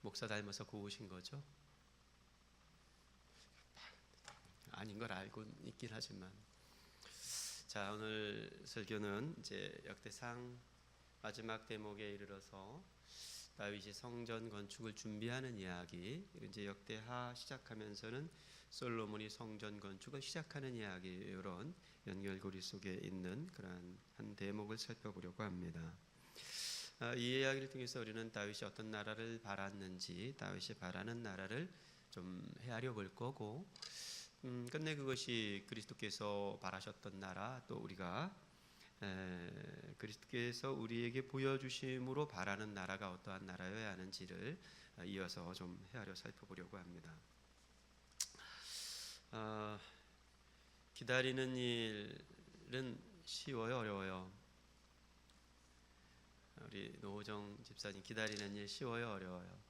목사 닮아서 고우신 거죠? 아닌 걸 알고 있긴 하지만, 자, 오늘 설교는 이제 역대상 마지막 대목에 이르러서 다윗이 성전 건축을 준비하는 이야기, 이제 역대하 시작하면서는 솔로몬이 성전 건축을 시작하는 이야기, 이런 연결고리 속에 있는 그러한 한 대목을 살펴보려고 합니다. 이 이야기를 통해서 우리는 다윗이 어떤 나라를 바랐는지, 다윗이 바라는 나라를 좀 헤아려 볼 거고, 끝내 그것이 그리스도께서 바라셨던 나라, 또 우리가 그리스도께서 우리에게 보여주심으로 바라는 나라가 어떠한 나라여야 하는지를 이어서 좀 헤아려 살펴보려고 합니다. 기다리는 일은 쉬워요, 어려워요? 우리 노호정 집사님, 기다리는 일 쉬워요, 어려워요?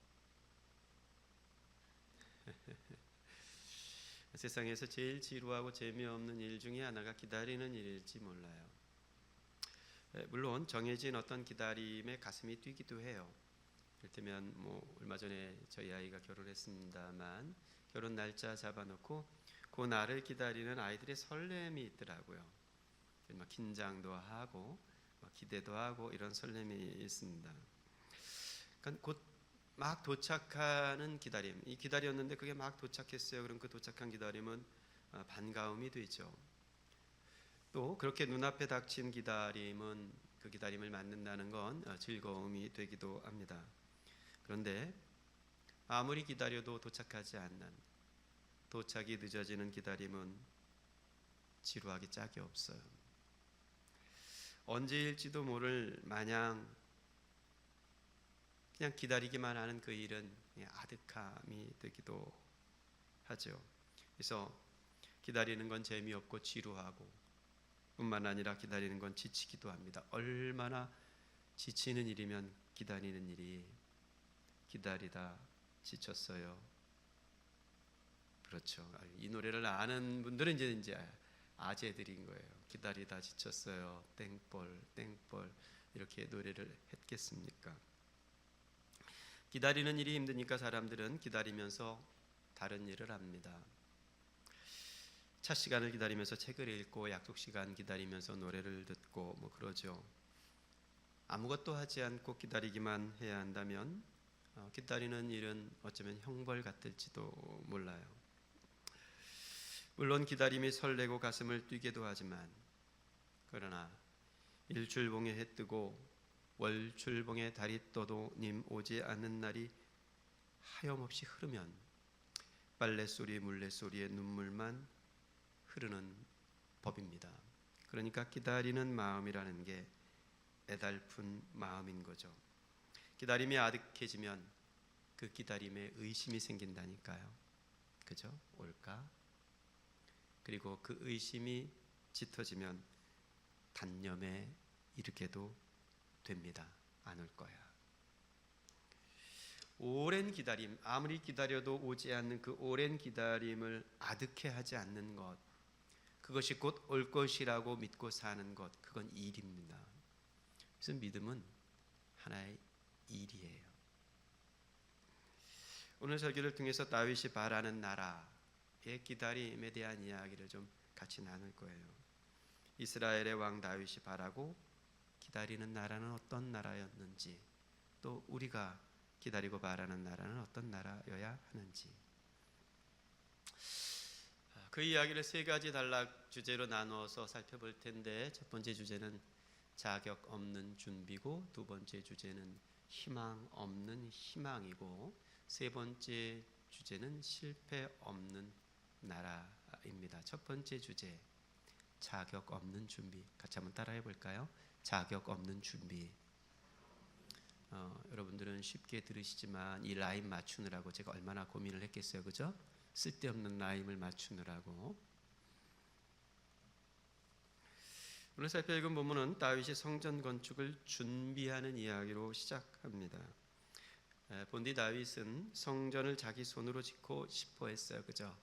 세상에서 제일 지루하고 재미없는 일 중에 하나가 기다리는 일일지 몰라요. 물론 정해진 어떤 기다림에 가슴이 뛰기도 해요. 이를테면 얼마 전에 저희 아이가 결혼했습니다만, 결혼 날짜 잡아놓고 그 날을 기다리는 아이들의 설렘이 있더라고요. 막 긴장도 하고 막 기대도 하고 이런 설렘이 있습니다. 그러니까 곧 막 도착하는 기다림, 이 기다렸는데 그게 막 도착했어요. 그럼 그 도착한 기다림은 반가움이 되죠. 또 그렇게 눈앞에 닥친 기다림은, 그 기다림을 맞는다는 건 즐거움이 되기도 합니다. 그런데 아무리 기다려도 도착하지 않는, 도착이 늦어지는 기다림은 지루하기 짝이 없어요. 언제일지도 모를 마냥 그냥 기다리기만 하는 그 일은 아득함이 되기도 하죠. 그래서 기다리는 건 재미없고 지루하고, 뿐만 아니라 기다리는 건 지치기도 합니다. 얼마나 지치는 일이면 기다리는 일이. 기다리다 지쳤어요. 그렇죠. 이 노래를 아는 분들은 이제 아재들인 거예요. 기다리다 지쳤어요. 땡벌 땡벌 이렇게 노래를 했겠습니까? 기다리는 일이 힘드니까 사람들은 기다리면서 다른 일을 합니다. 차 시간을 기다리면서 책을 읽고, 약속 시간 기다리면서 노래를 듣고 그러죠. 아무것도 하지 않고 기다리기만 해야 한다면 기다리는 일은 어쩌면 형벌 같을지도 몰라요. 물론 기다림이 설레고 가슴을 뛰게도 하지만, 그러나 일출봉에 해 뜨고 월출봉에 달이 떠도 님 오지 않는 날이 하염없이 흐르면 빨래소리 물레소리에 눈물만 흐르는 법입니다. 그러니까 기다리는 마음이라는 게 애달픈 마음인 거죠. 기다림이 아득해지면 그 기다림에 의심이 생긴다니까요. 그죠? 올까? 그리고 그 의심이 짙어지면 단념에 이르게도 됩니다. 안 올 거야. 오랜 기다림, 아무리 기다려도 오지 않는 그 오랜 기다림을 아득해 하지 않는 것, 그것이 곧 올 것이라고 믿고 사는 것, 그건 일입니다. 그래서 믿음은 하나의 일이에요. 오늘 설교를 통해서 다윗이 바라는 나라의 기다림에 대한 이야기를 좀 같이 나눌 거예요. 이스라엘의 왕 다윗이 바라고 기다리는 나라는 어떤 나라였는지, 또 우리가 기다리고 바라는 나라는 어떤 나라여야 하는지, 그 이야기를 세 가지 단락 주제로 나누어서 살펴볼 텐데, 첫 번째 주제는 자격 없는 준비고, 두 번째 주제는 희망 없는 희망이고, 세 번째 주제는 실패 없는 나라입니다. 첫 번째 주제, 자격 없는 준비. 같이 한번 따라해 볼까요? 자격 없는 준비. 여러분들은 쉽게 들으시지만 이 라임 맞추느라고 제가 얼마나 고민을 했겠어요, 그죠? 쓸데없는 라임을 맞추느라고. 오늘 살펴본 본문은 다윗이 성전 건축을 준비하는 이야기로 시작합니다. 본디 다윗은 성전을 자기 손으로 짓고 싶어 했어요, 그죠?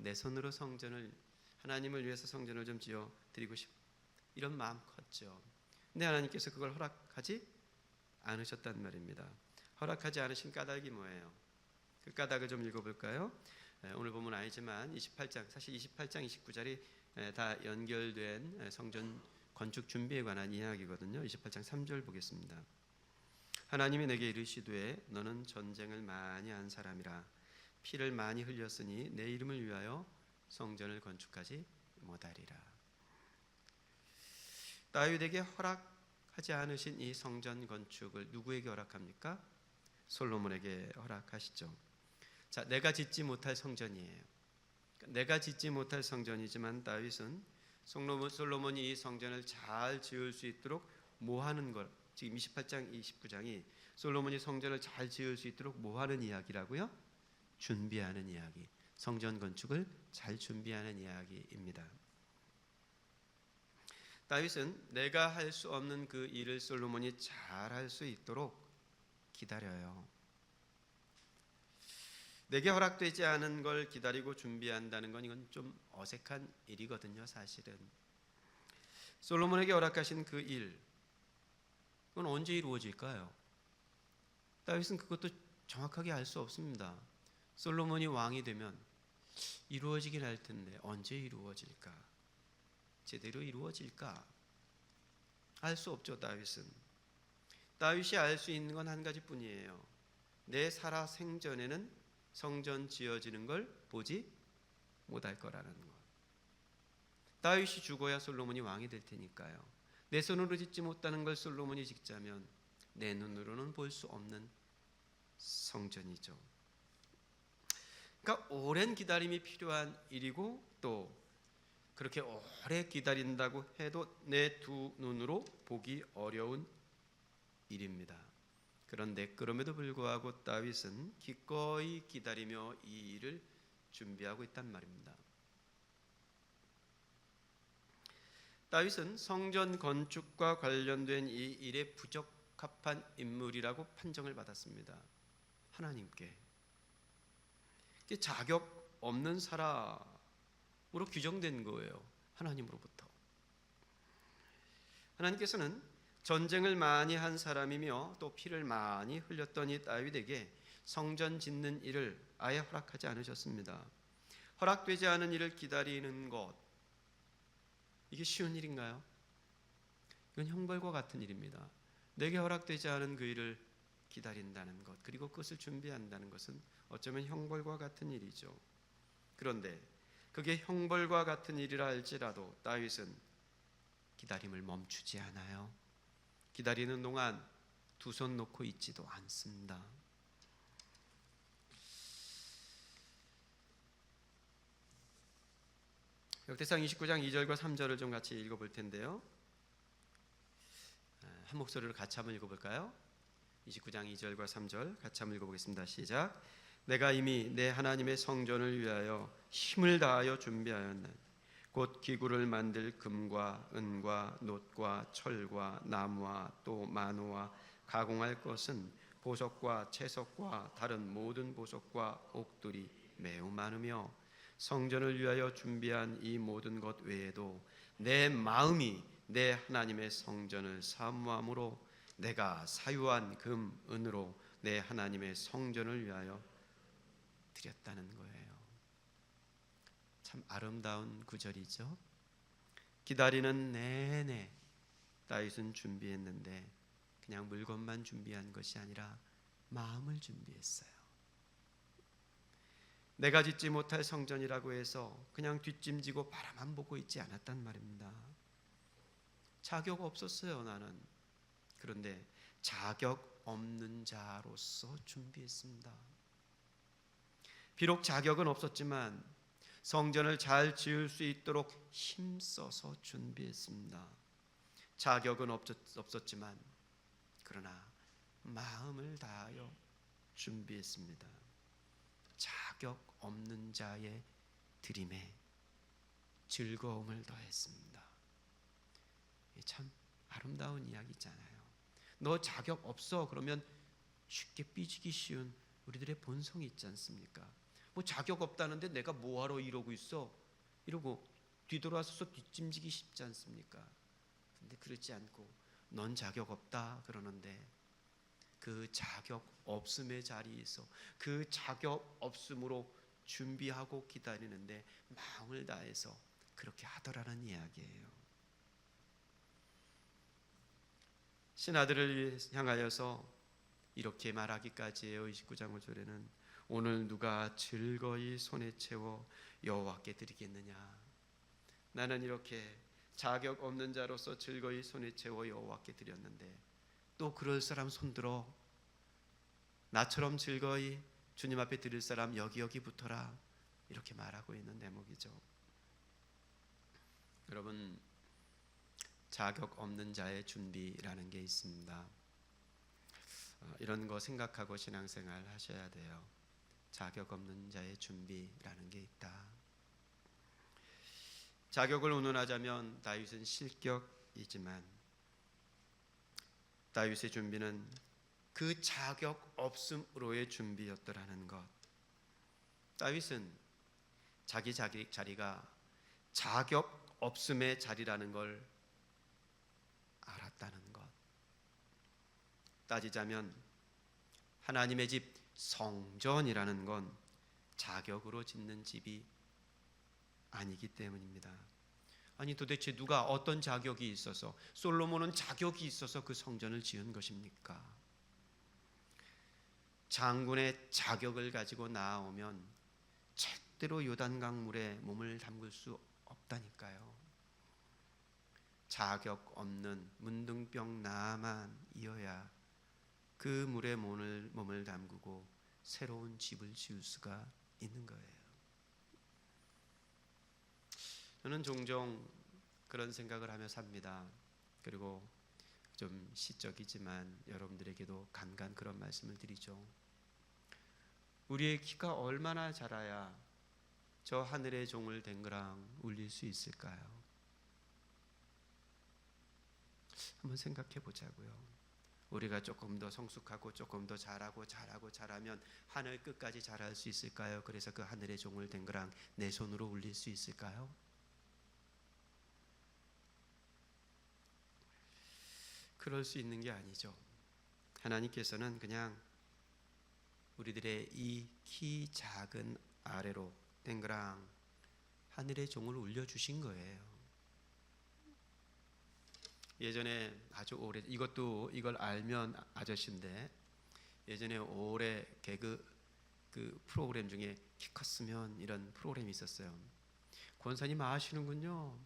내 손으로 성전을, 하나님을 위해서 성전을 좀 지어 드리고 싶, 이런 마음 컸죠. 근데 하나님께서 그걸 허락하지 않으셨단 말입니다. 허락하지 않으신 까닭이 뭐예요? 그 까닭을 좀 읽어볼까요? 오늘 본문 아니지만 28장, 사실 28장, 29절이 다 연결된 성전 건축 준비에 관한 이야기거든요. 28장 3절 보겠습니다. 하나님이 내게 이르시되 너는 전쟁을 많이 한 사람이라 피를 많이 흘렸으니 내 이름을 위하여 성전을 건축하지 못하리라. 다윗에게 허락하지 않으신 이 성전 건축을 누구에게 허락합니까? 솔로몬에게 허락하시죠. 자, 내가 짓지 못할 성전이에요. 내가 짓지 못할 성전이지만 다윗은 솔로몬이 이 성전을 잘 지을 수 있도록 뭐 하는 걸, 지금 28장, 29장이 솔로몬이 성전을 잘 지을 수 있도록 뭐 하는 이야기라고요? 준비하는 이야기. 성전 건축을 잘 준비하는 이야기입니다. 다윗은 내가 할 수 없는 그 일을 솔로몬이 잘 할 수 있도록 기다려요. 내게 허락되지 않은 걸 기다리고 준비한다는 건 이건 좀 어색한 일이거든요, 사실은. 솔로몬에게 허락하신 그 일, 그건 언제 이루어질까요? 다윗은 그것도 정확하게 알 수 없습니다. 솔로몬이 왕이 되면 이루어지긴 할 텐데 언제 이루어질까? 제대로 이루어질까? 알 수 없죠, 다윗은. 다윗이 알 수 있는 건 한 가지뿐이에요. 내 살아 생전에는 성전 지어지는 걸 보지 못할 거라는 것. 다윗이 죽어야 솔로몬이 왕이 될 테니까요. 내 손으로 짓지 못하는 걸 솔로몬이 짓자면 내 눈으로는 볼 수 없는 성전이죠. 그러니까 오랜 기다림이 필요한 일이고 또 그렇게 오래 기다린다고 해도 내 두 눈으로 보기 어려운 일입니다. 그런데 그럼에도 불구하고 다윗은 기꺼이 기다리며 이 일을 준비하고 있단 말입니다. 다윗은 성전 건축과 관련된 이 일에 부적합한 인물이라고 판정을 받았습니다. 하나님께. 자격 없는 사람으로 규정된 거예요. 하나님으로부터. 하나님께서는 전쟁을 많이 한 사람이며 또 피를 많이 흘렸던 이 다윗에게 성전 짓는 일을 아예 허락하지 않으셨습니다. 허락되지 않은 일을 기다리는 것, 이게 쉬운 일인가요? 이건 형벌과 같은 일입니다. 내게 허락되지 않은 그 일을 기다린다는 것, 그리고 그것을 준비한다는 것은 어쩌면 형벌과 같은 일이죠. 그런데 그게 형벌과 같은 일이라 할지라도 다윗은 기다림을 멈추지 않아요. 기다리는 동안 두 손 놓고 있지도 않습니다. 역대상 29장 2절과 3절을 좀 같이 읽어볼 텐데요. 한 목소리로 같이 한번 읽어볼까요? 29장 2절과 3절 같이 한번 읽어보겠습니다. 시작. 내가 이미 내 하나님의 성전을 위하여 힘을 다하여 준비하였나니 곧 기구를 만들 금과 은과 놋과 철과 나무와 또 만호와 가공할 것은 보석과 채석과 다른 모든 보석과 옥들이 매우 많으며 성전을 위하여 준비한 이 모든 것 외에도 내 마음이 내 하나님의 성전을 사모함으로 내가 사유한 금, 은으로 내 하나님의 성전을 위하여 드렸다는 거예요. 참 아름다운 구절이죠. 기다리는 내내 다윗은 준비했는데 그냥 물건만 준비한 것이 아니라 마음을 준비했어요. 내가 짓지 못할 성전이라고 해서 그냥 뒷짐지고 바라만 보고 있지 않았단 말입니다. 자격 없었어요, 나는. 그런데 자격 없는 자로서 준비했습니다. 비록 자격은 없었지만 성전을 잘 지을 수 있도록 힘써서 준비했습니다. 자격은 없었지만 그러나 마음을 다하여 준비했습니다. 자격 없는 자의 드림에 즐거움을 더했습니다. 참 아름다운 이야기잖아요. 너 자격 없어 그러면 쉽게 삐지기 쉬운 우리들의 본성이 있지 않습니까? 뭐 자격 없다는데 내가 뭐하러 이러고 있어? 이러고 뒤돌아서서 뒷짐지기 쉽지 않습니까? 근데 그렇지 않고 넌 자격 없다 그러는데 그 자격 없음의 자리에서 그 자격 없음으로 준비하고 기다리는데 마음을 다해서 그렇게 하더라는 이야기예요. 신하들을 향하여서 이렇게 말하기까지 해요. 29장 5절에는 오늘 누가 즐거이 손에 채워 여호와께 드리겠느냐. 나는 이렇게 자격 없는 자로서 즐거이 손에 채워 여호와께 드렸는데 또 그럴 사람 손들어. 나처럼 즐거이 주님 앞에 드릴 사람 여기 붙어라. 이렇게 말하고 있는 대목이죠. 여러분, 자격 없는 자의 준비라는 게 있습니다. 이런 거 생각하고 신앙생활 하셔야 돼요. 자격 없는 자의 준비라는 게 있다. 자격을 운운하자면 다윗은 실격이지만 다윗의 준비는 그 자격 없음으로의 준비였더라는 것. 다윗은 자기 자리가 자격 없음의 자리라는 걸 알았다는 것. 따지자면 하나님의 집 성전이라는 건 자격으로 짓는 집이 아니기 때문입니다. 아니 도대체 누가 어떤 자격이 있어서, 솔로몬은 자격이 있어서 그 성전을 지은 것입니까? 장군의 자격을 가지고 나오면 절대로 요단강 물에 몸을 담글 수 없다니까요. 자격 없는 문둥병 나만이어야 그 물에 몸을 담그고 새로운 집을 지을 수가 있는 거예요. 저는 종종 그런 생각을 하며 삽니다. 그리고 좀 시적이지만 여러분들에게도 간간 그런 말씀을 드리죠. 우리의 키가 얼마나 자라야 저 하늘의 종을 댕그랑 울릴 수 있을까요? 한번 생각해 보자고요. 우리가 조금 더 성숙하고 조금 더 잘하면 하늘 끝까지 자랄 수 있을까요? 그래서 그 하늘의 종을 댕그랑 내 손으로 울릴 수 있을까요? 그럴 수 있는 게 아니죠. 하나님께서는 그냥 우리들의 이 키 작은 아래로 댕그랑 하늘의 종을 울려주신 거예요. 예전에 아주 오래, 이걸 알면 아저씨인데, 예전에 오래 개그 그 프로그램 중에 키 컸으면 이런 프로그램이 있었어요. 권사님 아시는군요.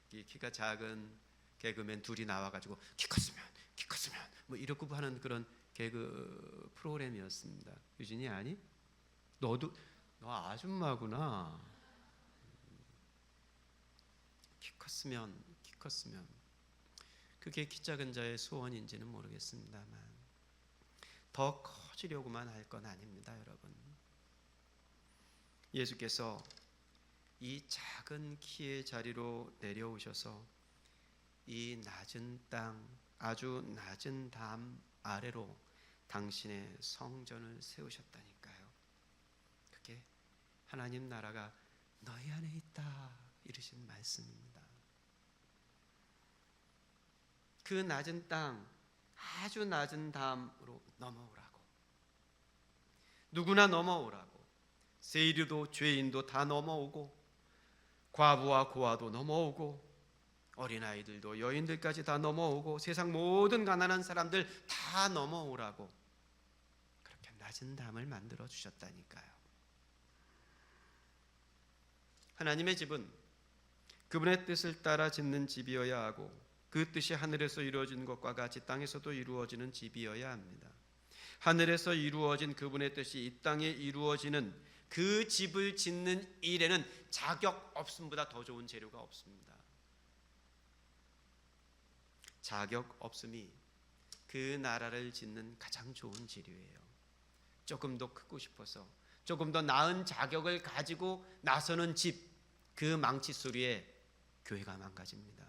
키가 작은 개그맨 둘이 나와가지고 키 컸으면 뭐 이렇게 하는 그런 개그 프로그램이었습니다. 유진이 아니? 너 아줌마구나. 키 컸으면 그게 키 작은 자의 소원인지는 모르겠습니다만 더 커지려고만 할 건 아닙니다, 여러분. 예수께서 이 작은 키의 자리로 내려오셔서 이 낮은 땅, 아주 낮은 담 아래로 당신의 성전을 세우셨다니까요. 그게 하나님 나라가 너희 안에 있다 이르신 말씀입니다. 그 낮은 땅, 아주 낮은 담으로 넘어오라고. 누구나 넘어오라고. 세리도 죄인도 다 넘어오고, 과부와 고아도 넘어오고, 어린아이들도 여인들까지 다 넘어오고, 세상 모든 가난한 사람들 다 넘어오라고 그렇게 낮은 담을 만들어 주셨다니까요. 하나님의 집은 그분의 뜻을 따라 짓는 집이어야 하고, 그 뜻이 하늘에서 이루어진 것과 같이 땅에서도 이루어지는 집이어야 합니다. 하늘에서 이루어진 그분의 뜻이 이 땅에 이루어지는 그 집을 짓는 일에는 자격 없음보다 더 좋은 재료가 없습니다. 자격 없음이 그 나라를 짓는 가장 좋은 재료예요. 조금 더 크고 싶어서 조금 더 나은 자격을 가지고 나서는 집, 그 망치 소리에 교회가 망가집니다.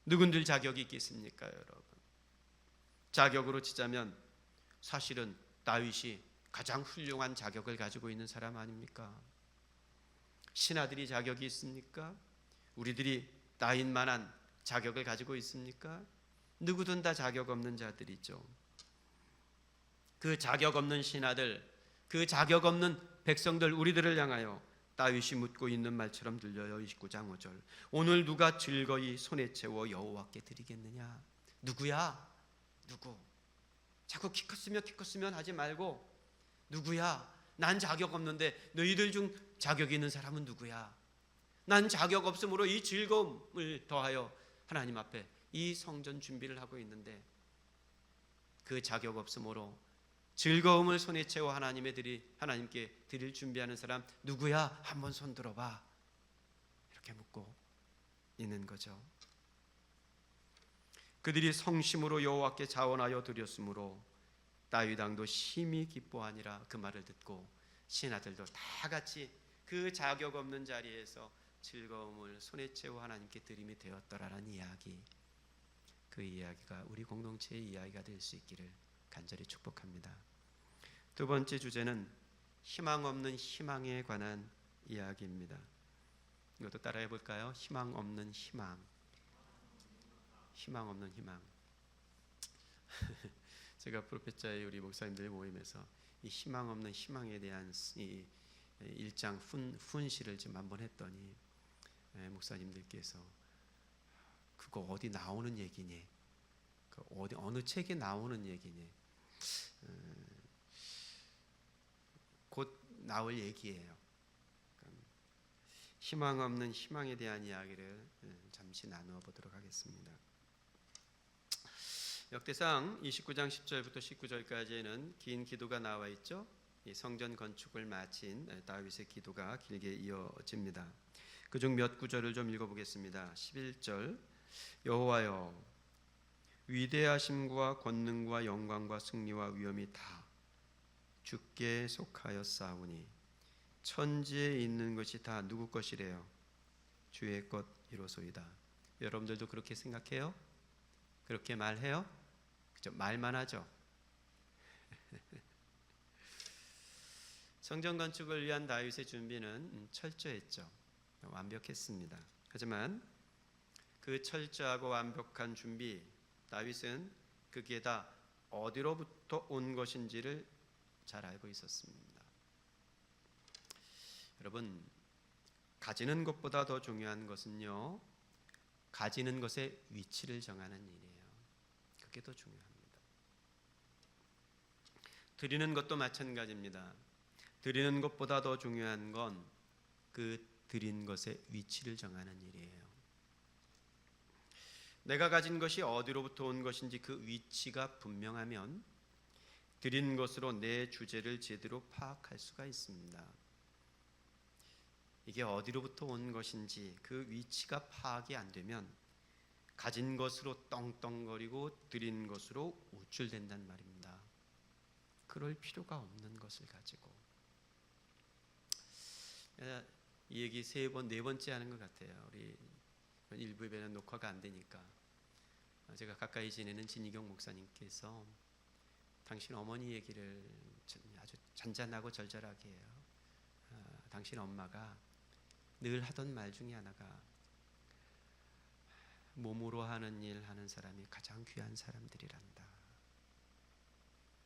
누군들 자격이 있겠습니까, 여러분? 자격으로 치자면 사실은 다윗이 가장 훌륭한 자격을 가지고 있는 사람 아닙니까? 신하들이 자격이 있습니까? 우리들이 따인 만한 자격을 가지고 있습니까? 누구든 다 자격 없는 자들이죠. 그 자격 없는 신하들, 그 자격 없는 백성들, 우리들을 향하여 다윗이 묻고 있는 말처럼 들려요. 29장 5절. 오늘 누가 즐거이 손에 채워 여호와께 드리겠느냐? 누구야? 누구? 자꾸 키 컸으면 하지 말고, 누구야? 난 자격 없는데 너희들 중 자격 있는 사람은 누구야? 난 자격 없으므로 이 즐거움을 더하여 하나님 앞에 이 성전 준비를 하고 있는데, 그 자격 없으므로 즐거움을 손에 채워 하나님께 드릴 준비하는 사람 누구야? 한번 손 들어봐. 이렇게 묻고 있는 거죠. 그들이 성심으로 여호와께 자원하여 드렸으므로 다윗 왕도 심히 기뻐하니라. 그 말을 듣고 신하들도 다 같이 그 자격 없는 자리에서 즐거움을 손에 채워 하나님께 드림이 되었더라라는 이야기, 그 이야기가 우리 공동체의 이야기가 될 수 있기를 간절히 축복합니다. 두 번째 주제는 희망 없는 희망에 관한 이야기입니다. 이것도 따라해 볼까요? 희망 없는 희망. 희망 없는 희망. 제가 프로페자의 우리 목사님들 모임에서 이 희망 없는 희망에 대한 이 일장 훈시를 지금 한번 했더니 목사님들께서 그거 어디 나오는 얘기니? 어느 책에 나오는 얘기니? 곧 나올 얘기예요. 희망 없는 희망에 대한 이야기를 잠시 나누어 보도록 하겠습니다. 역대상 29장 10절부터 19절까지는 긴 기도가 나와 있죠. 이 성전 건축을 마친 다윗의 기도가 길게 이어집니다. 그중 몇 구절을 좀 읽어보겠습니다. 11절. 여호와여, 위대하심과 권능과 영광과 승리와 위엄이 다 주께 속하였사오니 천지에 있는 것이 다 누구 것이래요? 주의 것이로소이다. 여러분들도 그렇게 생각해요? 그렇게 말해요? 그죠? 말만 하죠. 성전 건축을 위한 다윗의 준비는 철저했죠. 완벽했습니다. 하지만 그 철저하고 완벽한 준비, 다윗은 그게 다 어디로부터 온 것인지를 잘 알고 있었습니다. 여러분, 가지는 것보다 더 중요한 것은요, 가지는 것의 위치를 정하는 일이에요. 그게 더 중요합니다. 드리는 것도 마찬가지입니다. 드리는 것보다 더 중요한 건 그 드린 것의 위치를 정하는 일이에요. 내가 가진 것이 어디로부터 온 것인지 그 위치가 분명하면 드린 것으로 내 주제를 제대로 파악할 수가 있습니다. 이게 어디로부터 온 것인지 그 위치가 파악이 안 되면 가진 것으로 떵떵거리고 드린 것으로 우쭐댄단 말입니다. 그럴 필요가 없는 것을 가지고. 이 얘기 네 번째 하는 것 같아요. 우리 일부 예배는 녹화가 안 되니까. 제가 가까이 지내는 진희경 목사님께서 당신 어머니 얘기를 아주 잔잔하고 절절하게 해요. 당신 엄마가 늘 하던 말 중에 하나가 몸으로 하는 일 하는 사람이 가장 귀한 사람들이란다.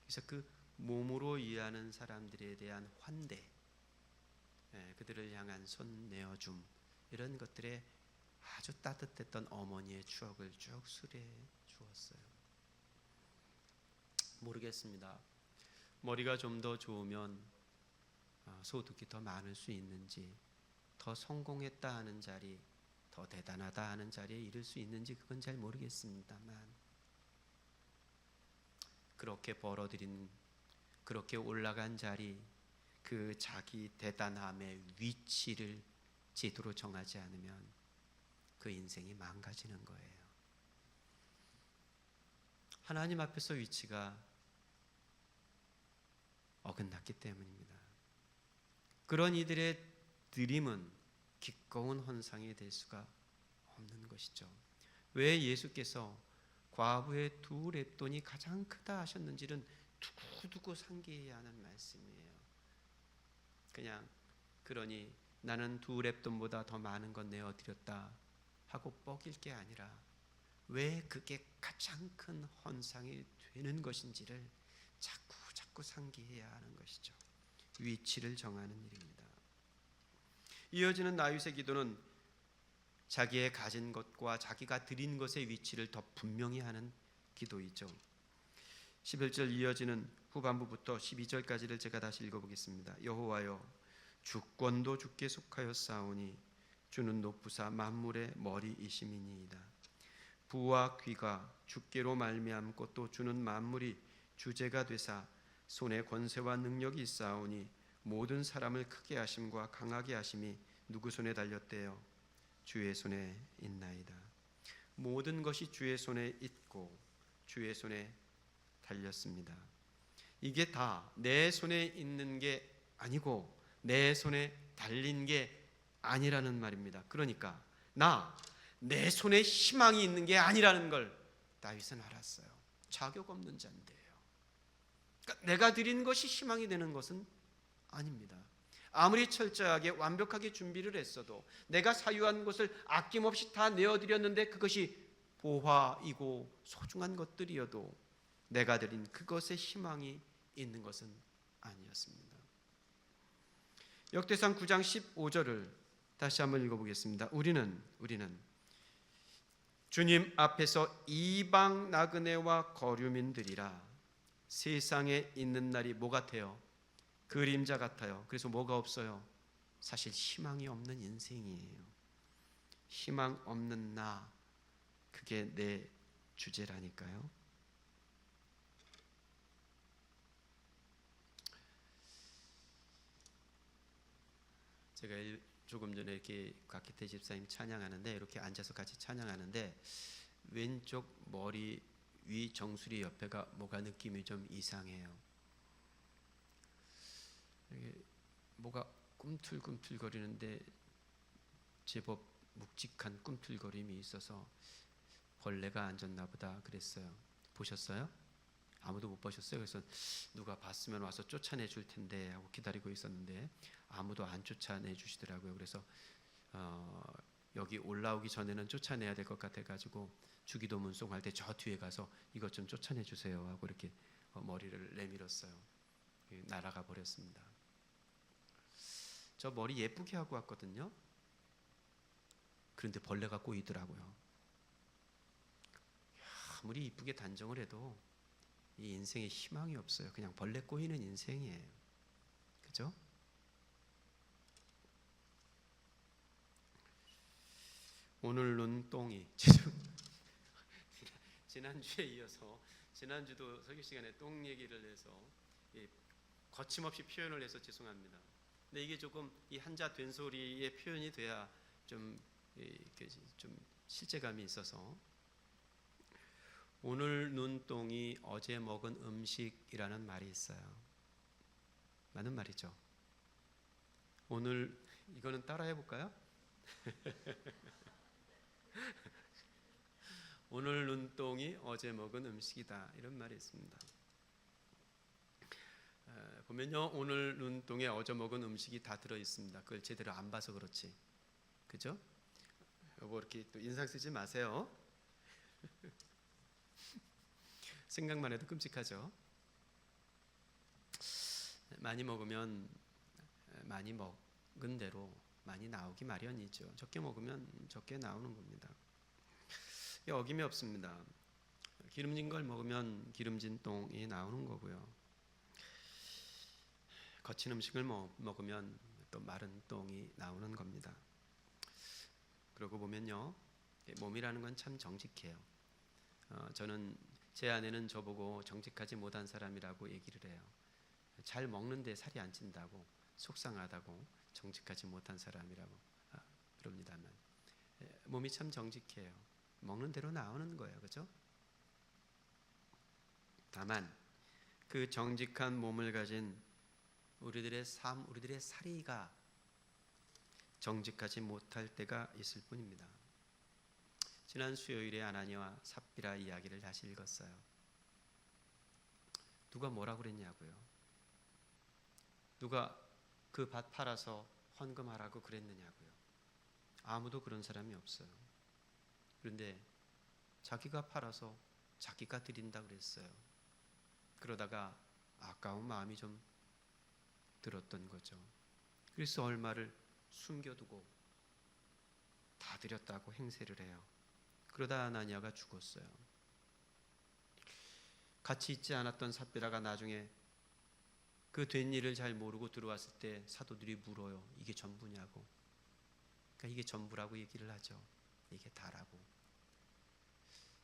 그래서 그 몸으로 일하는 사람들에 대한 환대, 그들을 향한 손 내어줌, 이런 것들에 아주 따뜻했던 어머니의 추억을 쭉 수리해 주었어요. 모르겠습니다. 머리가 좀 더 좋으면 소득이 더 많을 수 있는지, 더 성공했다 하는 자리, 더 대단하다 하는 자리에 이를 수 있는지 그건 잘 모르겠습니다만, 그렇게 벌어들인, 그렇게 올라간 자리, 그 자기 대단함의 위치를 제대로 정하지 않으면 그 인생이 망가지는 거예요. 하나님 앞에서 위치가 어긋났기 때문입니다. 그런 이들의 드림은 기꺼운 헌상이 될 수가 없는 것이죠. 왜 예수께서 과부의 두 렙돈이 가장 크다 하셨는지는 두고두고 상기해야 하는 말씀이에요. 그냥 그러니 나는 두 렙돈보다 더 많은 건 내어드렸다 하고 뻐길 게 아니라 왜 그게 가장 큰 헌상이 되는 것인지를 자꾸 상기해야 하는 것이죠. 위치를 정하는 일입니다. 이어지는 다윗의 기도는 자기의 가진 것과 자기가 드린 것의 위치를 더 분명히 하는 기도이죠. 11절 이어지는 후반부부터 12절까지를 제가 다시 읽어보겠습니다. 여호와여, 주권도 주께 속하였사오니 주는 높으사 만물의 머리이심이니이다. 부와 귀가 주께로 말미암고 또 주는 만물이 주제가 되사 손에 권세와 능력이 있사오니 모든 사람을 크게 하심과 강하게 하심이 누구 손에 달렸대요? 주의 손에 있나이다. 모든 것이 주의 손에 있고 주의 손에 달렸습니다. 이게 다 내 손에 있는 게 아니고 내 손에 달린 게 아니라는 말입니다. 그러니까 내 손에 희망이 있는 게 아니라는 걸 다윗은 알았어요. 자격 없는 자인데요. 그러니까 내가 드린 것이 희망이 되는 것은 아닙니다. 아무리 철저하게 완벽하게 준비를 했어도 내가 사유한 것을 아낌없이 다 내어드렸는데 그것이 보화이고 소중한 것들이어도 내가 드린 그것에 희망이 있는 것은 아니었습니다. 역대상 9장 15절을 다시 한번 읽어보겠습니다. 우리는 주님 앞에서 이방 나그네와 거류민들이라 세상에 있는 날이 뭐 같아요? 그림자 같아요. 그래서 뭐가 없어요? 사실 희망이 없는 인생이에요. 희망 없는 나, 그게 내 주제라니까요. 제가 조금 전에 이렇게 곽기태 집사님 찬양하는데 이렇게 앉아서 같이 찬양하는데 왼쪽 머리 위 정수리 옆에가 뭐가 느낌이 좀 이상해요. 이게 뭐가 꿈틀꿈틀거리는데 제법 묵직한 꿈틀거림이 있어서 벌레가 앉았나 보다 그랬어요. 보셨어요? 아무도 못 보셨어요? 그래서 누가 봤으면 와서 쫓아내 줄 텐데 하고 기다리고 있었는데 아무도 안 쫓아내 주시더라고요. 그래서 여기 올라오기 전에는 쫓아내야 될 것 같아가지고 주기도 문송할 때 저 뒤에 가서 이것 좀 쫓아내 주세요 하고 이렇게 머리를 내밀었어요. 날아가 버렸습니다. 저 머리 예쁘게 하고 왔거든요. 그런데 벌레가 꼬이더라고요. 아무리 이쁘게 단정을 해도 이 인생에 희망이 없어요. 그냥 벌레 꼬이는 인생이에요. 그죠? 오늘 눈동이 지난주에 이어서 지난주도 설교 시간에 똥 얘기를 해서 거침없이 표현을 해서 죄송합니다. 근데 이게 조금 이 한자 된소리의 표현이 돼야 좀 실제감이 있어서 오늘 눈동이 어제 먹은 음식이라는 말이 있어요. 맞는 말이죠. 오늘 이거는 따라 해볼까요? 오늘 눈동이 어제 먹은 음식이다 이런 말이 있습니다. 보면요 오늘 눈동에 어제 먹은 음식이 다 들어 있습니다. 그걸 제대로 안 봐서 그렇지, 그죠? 여보 이렇게 또 인상 쓰지 마세요. 생각만 해도 끔찍하죠. 많이 먹으면 많이 먹은 대로 많이 나오기 마련이죠. 적게 먹으면 적게 나오는 겁니다. 어김이 없습니다. 기름진 걸 먹으면 기름진 똥이 나오는 거고요. 거친 음식을 먹으면 또 마른 똥이 나오는 겁니다. 그러고 보면요, 몸이라는 건 참 정직해요. 저는 제 아내는 저보고 정직하지 못한 사람이라고 얘기를 해요. 잘 먹는데 살이 안 찐다고, 속상하다고 정직하지 못한 사람이라고 그럽니다만 몸이 참 정직해요. 먹는 대로 나오는 거예요, 그렇죠? 다만 그 정직한 몸을 가진 우리들의 삶, 우리들의 사리가 정직하지 못할 때가 있을 뿐입니다. 지난 수요일에 아나니와 삽비라 이야기를 다시 읽었어요. 누가 뭐라고 그랬냐고요? 누가 그 밭 팔아서 헌금하라고 그랬느냐고요? 아무도 그런 사람이 없어요. 그런데 자기가 팔아서 자기가 드린다 그랬어요. 그러다가 아까운 마음이 좀 들었던 거죠. 그래서 얼마를 숨겨두고 다 드렸다고 행세를 해요. 그러다 아나니아가 죽었어요. 같이 있지 않았던 삽비라가 나중에 그 된 일을 잘 모르고 들어왔을 때 사도들이 물어요. 이게 전부냐고. 그러니까 이게 전부라고 얘기를 하죠. 이게 다라고.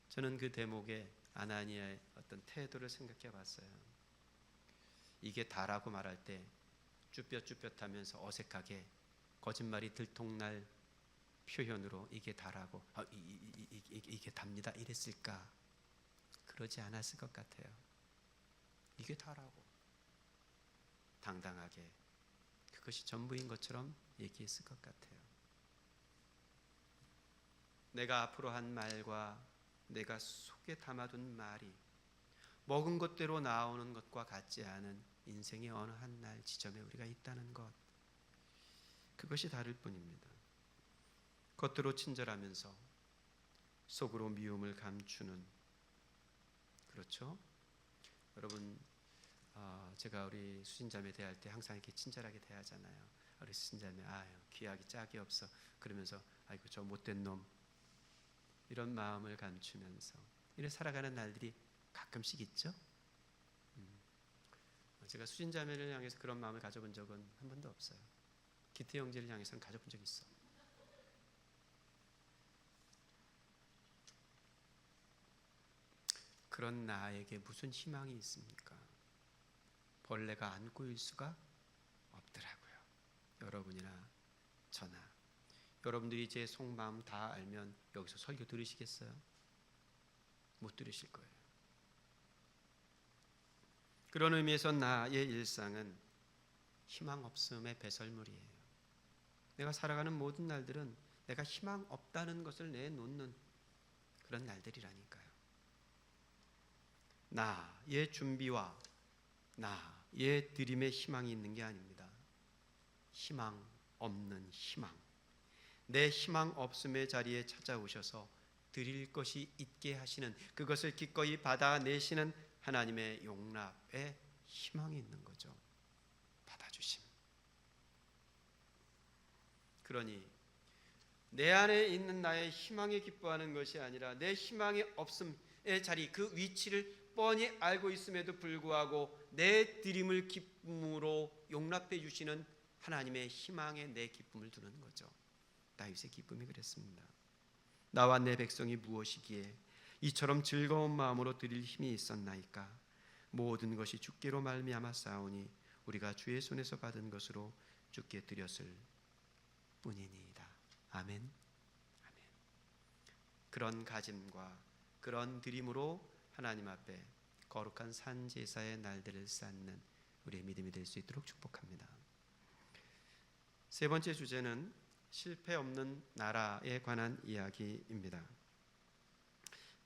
저는 그 대목에 아나니아의 어떤 태도를 생각해 봤어요. 이게 다라고 말할 때 쭈뼛쭈뼛하면서 어색하게 거짓말이 들통날 표현으로 이게 다라고 이게 답니다 이랬을까? 그러지 않았을 것 같아요. 이게 다라고 당당하게 그것이 전부인 것처럼 얘기했을 것 같아요. 내가 앞으로 한 말과 내가 속에 담아둔 말이 먹은 것대로 나오는 것과 같지 않은 인생의 어느 한 날 지점에 우리가 있다는 것, 그것이 다를 뿐입니다. 겉으로 친절하면서 속으로 미움을 감추는, 그렇죠? 여러분, 제가 우리 수신자매 대할 때 항상 이렇게 친절하게 대하잖아요. 우리 수신자매, 아유 귀하기 짝이 없어 그러면서 아이고 저 못된 놈, 이런 마음을 감추면서 이렇게 살아가는 날들이 가끔씩 있죠. 제가 수신자매를 향해서 그런 마음을 가져본 적은 한 번도 없어요. 기태 형제를 향해서는 가져본 적이 있어. 그런 나에게 무슨 희망이 있습니까? 벌레가 안 꼬일 수가 없더라고요. 여러분이나 저나. 여러분들이 제 속마음 다 알면 여기서 설교 들으시겠어요? 못 들으실 거예요. 그런 의미에서 나의 일상은 희망 없음의 배설물이에요. 내가 살아가는 모든 날들은 내가 희망 없다는 것을 내놓는 그런 날들이라니까요. 나의 준비와 나의 드림에 희망이 있는 게 아닙니다. 희망 없는 희망. 내 희망 없음의 자리에 찾아오셔서 드릴 것이 있게 하시는, 그것을 기꺼이 받아내시는 하나님의 용납에 희망이 있는 거죠. 받아주심. 그러니 내 안에 있는 나의 희망에 기뻐하는 것이 아니라 내 희망이 없음의 자리, 그 위치를 뻔히 알고 있음에도 불구하고 내 드림을 기쁨으로 용납해 주시는 하나님의 희망에 내 기쁨을 두는 거죠. 다윗의 기쁨이 그랬습니다. 나와 내 백성이 무엇이기에 이처럼 즐거운 마음으로 드릴 힘이 있었나이까? 모든 것이 주께로 말미암아 싸우니 우리가 주의 손에서 받은 것으로 주께 드렸을 뿐이니이다. 아멘. 아멘. 그런 가짐과 그런 드림으로 하나님 앞에 거룩한 산제사의 날들을 쌓는 우리의 믿음이 될 수 있도록 축복합니다. 세 번째 주제는 실패 없는 나라에 관한 이야기입니다.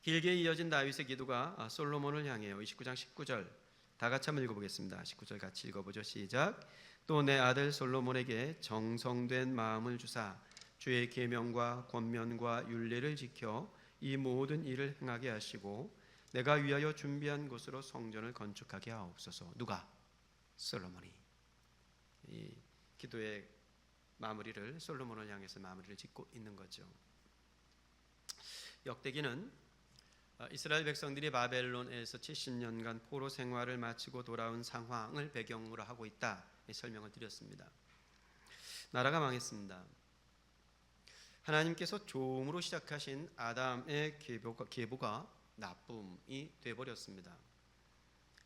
길게 이어진 다윗의 기도가 솔로몬을 향해요. 29장 19절 다 같이 한번 읽어보겠습니다. 19절 같이 읽어보죠. 시작. 또 내 아들 솔로몬에게 정성된 마음을 주사 주의 계명과 권면과 율례를 지켜 이 모든 일을 행하게 하시고 내가 위하여 준비한 곳으로 성전을 건축하게 하옵소서. 누가? 솔로몬이. 이 기도의 마무리를 솔로몬을 향해서 마무리를 짓고 있는 거죠. 역대기는 이스라엘 백성들이 바벨론에서 70년간 포로 생활을 마치고 돌아온 상황을 배경으로 하고 있다, 설명을 드렸습니다. 나라가 망했습니다. 하나님께서 좋음으로 시작하신 아담의 계보가 나쁨이 되어버렸습니다.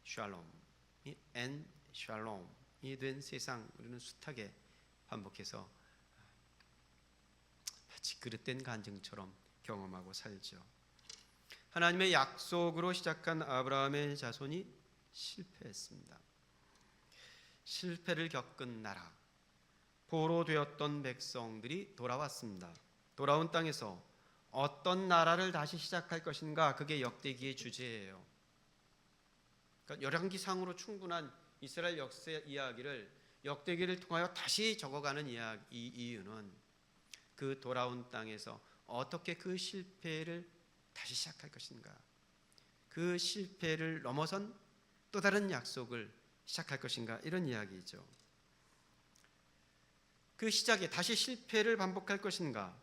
샬롬이 엔 샬롬이 된 세상, 우리는 숱하게 반복해서 마치 그릇된 간증처럼 경험하고 살죠. 하나님의 약속으로 시작한 아브라함의 자손이 실패했습니다. 실패를 겪은 나라, 포로 되었던 백성들이 돌아왔습니다. 돌아온 땅에서 어떤 나라를 다시 시작할 것인가, 그게 역대기의 주제예요. 그러니까 열왕기상으로 충분한 이스라엘 역사 이야기를 역대기를 통하여 다시 적어가는 이유는 그 돌아온 땅에서 어떻게 그 실패를 다시 시작할 것인가? 그 실패를 넘어선 또 다른 약속을 시작할 것인가? 이런 이야기죠. 그 시작에 다시 실패를 반복할 것인가?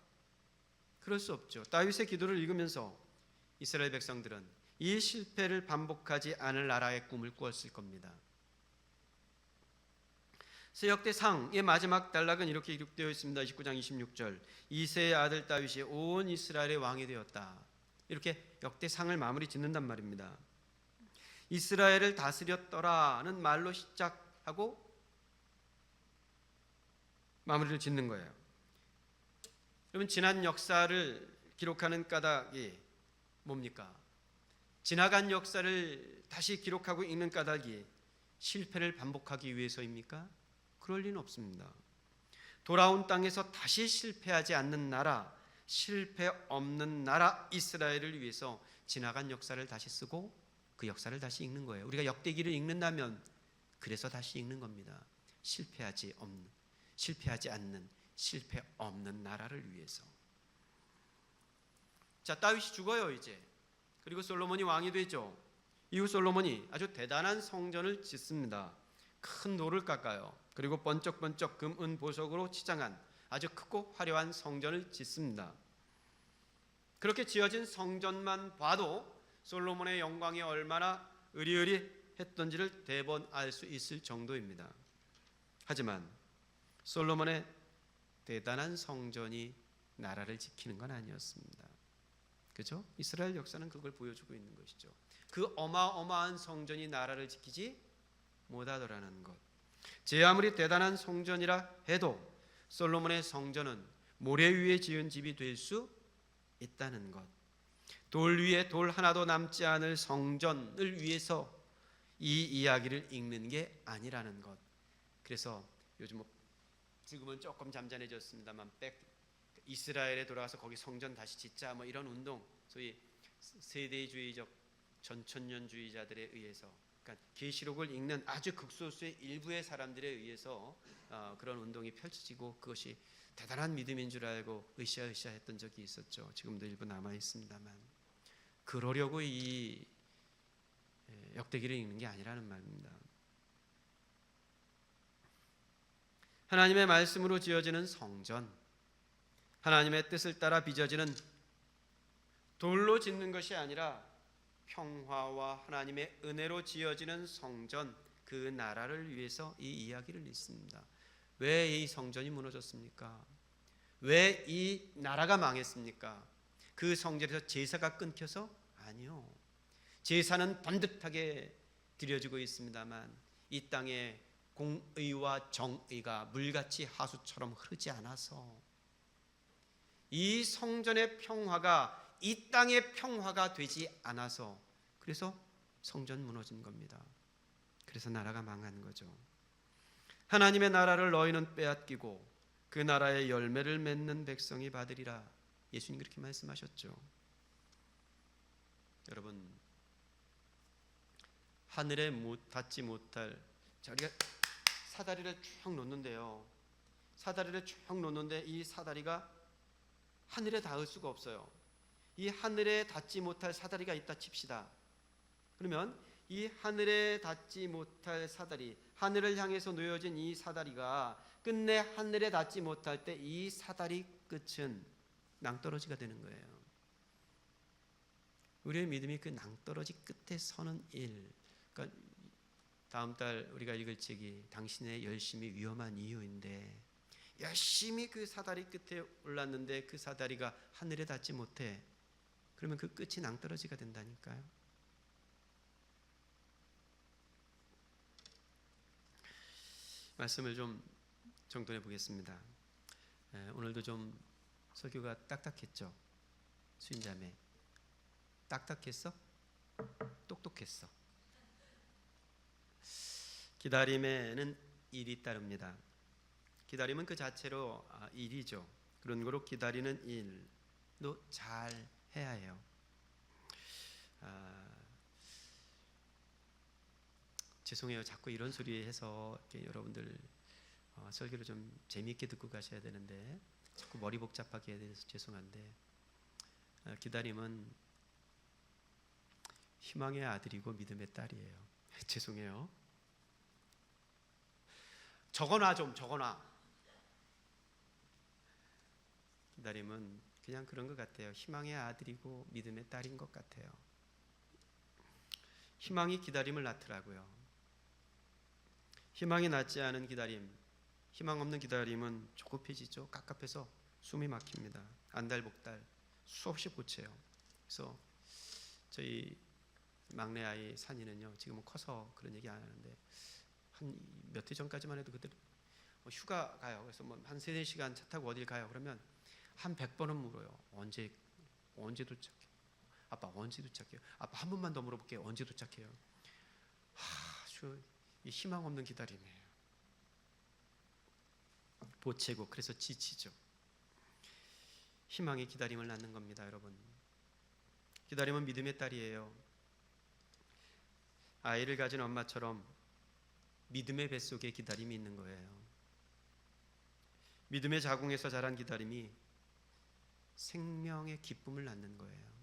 그럴 수 없죠. 다윗의 기도를 읽으면서 이스라엘 백성들은 이 실패를 반복하지 않을 나라의 꿈을 꾸었을 겁니다. 역대상의 마지막 단락은 이렇게 기록되어 있습니다. 29장 26절, 이새의 아들 다윗이 온 이스라엘의 왕이 되었다. 이렇게 역대상을 마무리 짓는단 말입니다. 이스라엘을 다스렸더라는 말로 시작하고 마무리를 짓는 거예요. 여러분, 지난 역사를 기록하는 까닭이 뭡니까? 지나간 역사를 다시 기록하고 읽는 까닭이 실패를 반복하기 위해서입니까? 그럴 리는 없습니다. 돌아온 땅에서 다시 실패하지 않는 나라, 실패 없는 나라 이스라엘을 위해서 지나간 역사를 다시 쓰고 그 역사를 다시 읽는 거예요. 우리가 역대기를 읽는다면 그래서 다시 읽는 겁니다. 실패하지 않는, 실패 없는 나라를 위해서. 자, 다윗이 죽어요 이제. 그리고 솔로몬이 왕이 되죠. 이후 솔로몬이 아주 대단한 성전을 짓습니다. 큰 돌을 깎아요. 그리고 번쩍번쩍 금, 은, 보석으로 치장한 아주 크고 화려한 성전을 짓습니다. 그렇게 지어진 성전만 봐도 솔로몬의 영광이 얼마나 으리으리했던지를 대번 알 수 있을 정도입니다. 하지만 솔로몬의 대단한 성전이 나라를 지키는 건 아니었습니다. 그죠? 이스라엘 역사는 그걸 보여주고 있는 것이죠. 그 어마어마한 성전이 나라를 지키지 못하더라는 것. 제 아무리 대단한 성전이라 해도 솔로몬의 성전은 모래 위에 지은 집이 될 수 있다는 것. 돌 위에 돌 하나도 남지 않을 성전을 위해서 이 이야기를 읽는 게 아니라는 것. 그래서 요즘 지금은 조금 잠잠해졌습니다만 이스라엘에 돌아가서 거기 성전 다시 짓자 뭐 이런 운동, 소위 세대주의적 전천년주의자들에 의해서, 그러니까 계시록을 읽는 아주 극소수의 일부의 사람들에 의해서 그런 운동이 펼쳐지고 그것이 대단한 믿음인 줄 알고 으쌰으쌰 했던 적이 있었죠. 지금도 일부 남아 있습니다만 그러려고 이 역대기를 읽는 게 아니라는 말입니다. 하나님의 말씀으로 지어지는 성전, 하나님의 뜻을 따라 빚어지는 돌로 짓는 것이 아니라 평화와 하나님의 은혜로 지어지는 성전, 그 나라를 위해서 이 이야기를 읽습니다. 왜 이 성전이 무너졌습니까? 왜 이 나라가 망했습니까? 그 성전에서 제사가 끊겨서? 아니요. 제사는 번듯하게 드려지고 있습니다만 이 땅에 공의와 정의가 물같이 하수처럼 흐르지 않아서 이 성전의 평화가 이 땅의 평화가 되지 않아서, 그래서 성전 무너진 겁니다. 그래서 나라가 망한 거죠. 하나님의 나라를 너희는 빼앗기고 그 나라의 열매를 맺는 백성이 받으리라. 예수님 그렇게 말씀하셨죠. 여러분, 하늘에 닿지 못할, 우리가 사다리를 쭉 놓는데요, 사다리를 쭉 놓는데 이 사다리가 하늘에 닿을 수가 없어요. 이 하늘에 닿지 못할 사다리가 있다 칩시다. 그러면 이 하늘에 닿지 못할 사다리, 하늘을 향해서 놓여진 이 사다리가 끝내 하늘에 닿지 못할 때 이 사다리 끝은 낭떠러지가 되는 거예요. 우리의 믿음이 그 낭떠러지 끝에 서는 일. 그러니까 다음 달 우리가 읽을 책이 당신의 열심이 위험한 이유인데, 열심히 그 사다리 끝에 올랐는데 그 사다리가 하늘에 닿지 못해. 그러면 그 끝이 낭떠러지가 된다니까요. 말씀을 좀 정돈해 보겠습니다. 오늘도 좀 설교가 딱딱했죠. 수인자매, 딱딱했어? 똑똑했어? 기다림에는 일이 따릅니다. 기다림은 그 자체로 일이죠. 그런 거로 기다리는 일도 잘 해야 해요. 죄송해요. 자꾸 이런 소리 해서 여러분들 설교를 좀 재미있게 듣고 가셔야 되는데 자꾸 머리 복잡하게 해야 돼서 죄송한데, 기다림은 희망의 아들이고 믿음의 딸이에요. 죄송해요. 적어놔, 좀 적어놔. 기다림은 그냥 그런 것 같아요. 희망의 아들이고 믿음의 딸인 것 같아요. 희망이 기다림을 낳더라고요. 희망이 낳지 않은 기다림, 희망 없는 기다림은 조급해지죠. 갑갑해서 숨이 막힙니다. 안달복달 수없이 고쳐요. 그래서 저희 막내 아이 산이는요, 지금은 커서 그런 얘기 안 하는데 한 몇 해 전까지만 해도 그들 휴가 가요. 그래서 뭐 한 3-4시간 차 타고 어딜 가요. 그러면 한 100번은 물어요. 언제 도착해요? 아빠 언제 도착해요? 아빠 한 번만 더 물어볼게요. 언제 도착해요? 아주 희망 없는 기다림이에요. 보채고 그래서 지치죠. 희망이 기다림을 낳는 겁니다, 여러분. 기다림은 믿음의 딸이에요. 아이를 가진 엄마처럼 믿음의 뱃속에 기다림이 있는 거예요. 믿음의 자궁에서 자란 기다림이 생명의 기쁨을 낳는 거예요.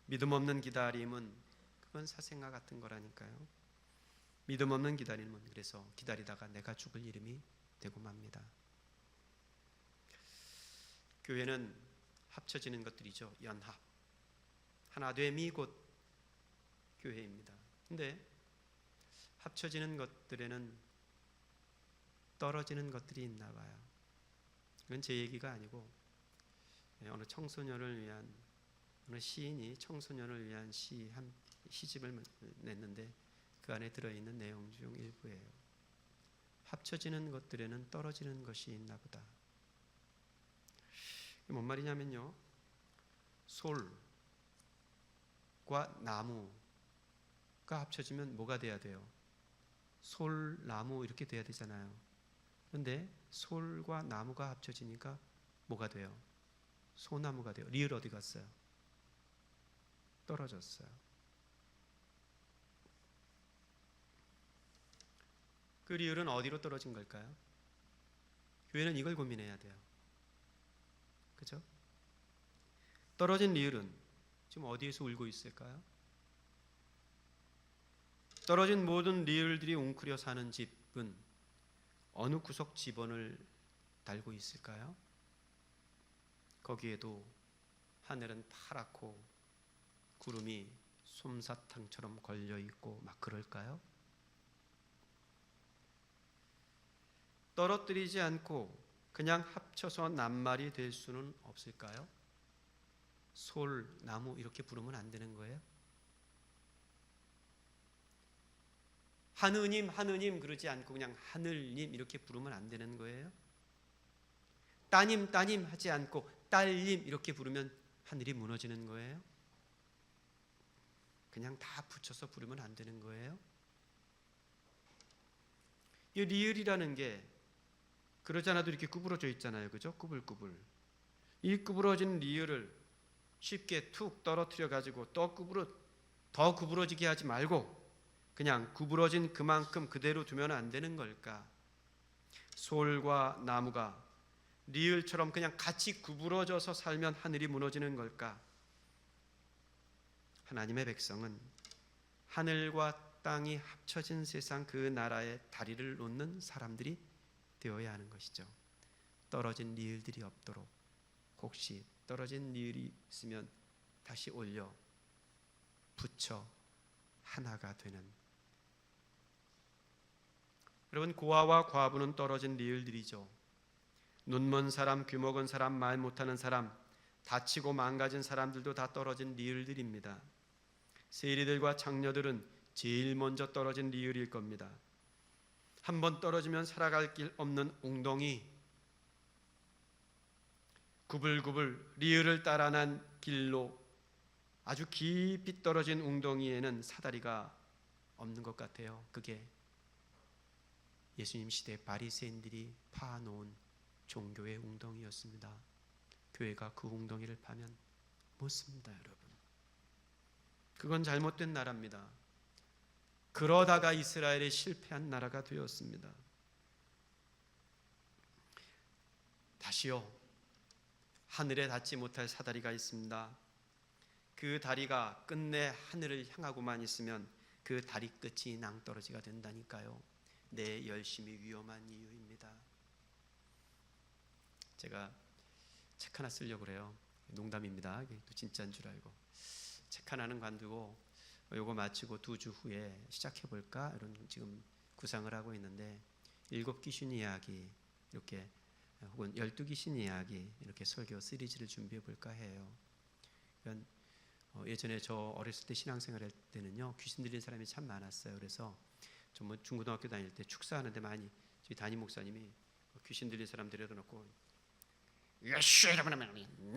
믿음 없는 기다림은 그건 사생아 같은 거라니까요. 믿음 없는 기다림은 그래서 기다리다가 내가 죽을 이름이 되고 맙니다. 교회는 합쳐지는 것들이죠. 연합. 하나됨이 곧 교회입니다. 근데 합쳐지는 것들에는 떨어지는 것들이 있나 봐요. 이건 제 얘기가 아니고 어느 청소년을 위한 어느 시인이 청소년을 위한 시집을 냈는데 그 안에 들어있는 내용 중 일부예요. 합쳐지는 것들에는 떨어지는 것이 있나 보다. 뭔 말이냐면요, 솔과 나무가 합쳐지면 뭐가 돼야 돼요? 솔, 나무 이렇게 돼야 되잖아요. 그런데 솔과 나무가 합쳐지니까 뭐가 돼요? 소나무가 돼요. 리을 어디 갔어요? 떨어졌어요. 그 리을은 어디로 떨어진 걸까요? 교회는 이걸 고민해야 돼요. 그죠? 떨어진 리을은 지금 어디에서 울고 있을까요? 떨어진 모든 리을들이 웅크려 사는 집은 어느 구석 집원을 달고 있을까요? 거기에도 하늘은 파랗고 구름이 솜사탕처럼 걸려 있고 막 그럴까요? 떨어뜨리지 않고 그냥 합쳐서 낱말이 될 수는 없을까요? 솔, 나무 이렇게 부르면 안 되는 거예요? 하느님, 하느님 그러지 않고 그냥 하늘님 이렇게 부르면 안 되는 거예요? 따님, 따님 하지 않고 딸님 이렇게 부르면 하늘이 무너지는 거예요? 그냥 다 붙여서 부르면 안 되는 거예요? 이 리을이라는 게 그러지 않아도 이렇게 구부러져 있잖아요. 그죠? 꾸불꾸불. 이 구부러진 리을을 쉽게 툭 떨어뜨려 가지고 더 구부러지게 하지 말고 그냥 구부러진 그만큼 그대로 두면 안 되는 걸까? 솔과 나무가 리을처럼 그냥 같이 구부러져서 살면 하늘이 무너지는 걸까? 하나님의 백성은 하늘과 땅이 합쳐진 세상 그 나라에 다리를 놓는 사람들이 되어야 하는 것이죠. 떨어진 리을들이 없도록, 혹시 떨어진 리을이 있으면 다시 올려 붙여 하나가 되는. 여러분, 고아와 과부는 떨어진 리을들이죠. 눈먼 사람, 귀먹은 사람, 말 못하는 사람, 다치고 망가진 사람들도 다 떨어진 리을들입니다. 세리들과 장녀들은 제일 먼저 떨어진 리을일 겁니다. 한번 떨어지면 살아갈 길 없는 웅덩이, 구불구불 리을을 따라 난 길로 아주 깊이 떨어진 웅덩이에는 사다리가 없는 것 같아요. 그게 예수님 시대 바리새인들이 파놓은 종교의 웅덩이였습니다. 교회가 그 웅덩이를 파면 못 씁니다, 여러분. 그건 잘못된 나라입니다. 그러다가 이스라엘이 실패한 나라가 되었습니다. 다시요, 하늘에 닿지 못할 사다리가 있습니다. 그 다리가 끝내 하늘을 향하고만 있으면 그 다리 끝이 낭떠러지가 된다니까요. 내 열심이 위험한 이유입니다. 제가 책 하나 쓰려고 그래요. 농담입니다. 이게 또 진짜인 줄 알고 책 하나는 관두고 요거 마치고 2주 후에 시작해볼까 이런 지금 구상을 하고 있는데 7 귀신 이야기 이렇게 혹은 12 귀신 이야기 이렇게 설교 시리즈를 준비해 볼까 해요. 그러니까 예전에 저 어렸을 때 신앙생활 할 때는요 귀신 들린 사람이 참 많았어요. 그래서 저 뭐 중고등학교 다닐 때 축사하는데 많이 저희 담임 목사님이 귀신 들린 사람 데려다 놓고 예수 이름으로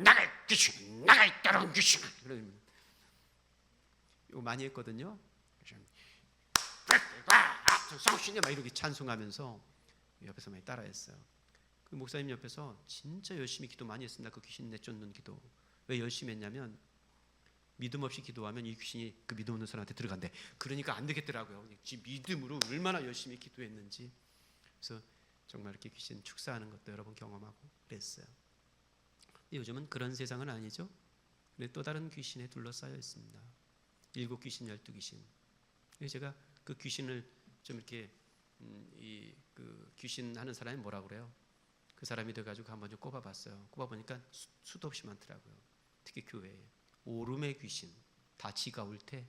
나갈 귀신 나가 있다는 귀신 그런 이거 많이 했거든요. 성신이 막 이렇게 찬송하면서 옆에서 많이 따라했어요. 그 목사님 옆에서 진짜 열심히 기도 많이 했습니다. 그 귀신 내쫓는 기도. 왜 열심히 했냐면 믿음 없이 기도하면 이 귀신이 그 믿음 없는 사람한테 들어간대. 그러니까 안 되겠더라고요. 지 믿음으로 얼마나 열심히 기도했는지. 그래서 정말 이렇게 귀신 축사하는 것도 여러 번 경험하고 그랬어요. 근데 요즘은 그런 세상은 아니죠. 근데 또 다른 귀신에 둘러싸여 있습니다. 7 귀신, 12 귀신. 제가 그 귀신을 좀 이렇게 그 귀신 하는 사람이 뭐라고 그래요? 그 사람이 돼가지고 한번 좀 꼽아봤어요. 꼽아보니까 수도 없이 많더라고요. 특히 교회에 오름의 귀신, 다 지가 옳대.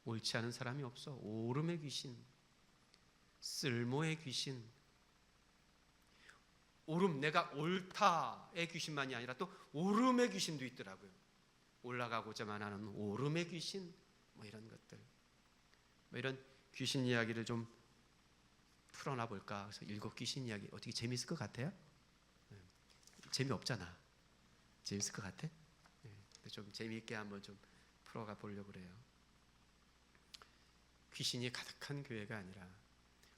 옳지 않은 사람이 없어. 오름의 귀신, 쓸모의 귀신. 오름, 내가 옳다의 귀신만이 아니라 또 오름의 귀신도 있더라고요. 올라가고자만 하는 오름의 귀신, 뭐 이런 것들, 뭐 이런 귀신 이야기를 좀 풀어놔 볼까. 그래서 7 귀신 이야기 어떻게 재미있을 것 같아요? 재미없잖아. 재미있을 것 같아? 좀 재미있게 한번 좀 풀어가 보려고 그래요. 귀신이 가득한 교회가 아니라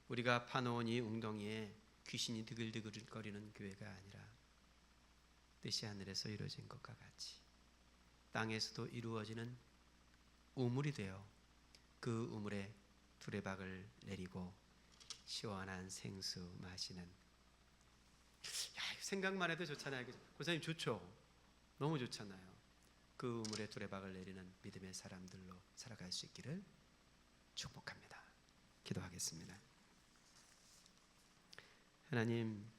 우리가 파놓은 이 웅덩이에 귀신이 드글드글거리는 교회가 아니라 뜻이 하늘에서 이루어진 것과 같이 땅에서도 이루어지는 우물이 되어 그 우물에 두레박을 내리고 시원한 생수 마시는. 생각만 해도 좋잖아요. 고사님 좋죠? 너무 좋잖아요. 그 우물에 두레박을 내리는 믿음의 사람들로 살아갈 수 있기를 축복합니다. 기도하겠습니다. 하나님,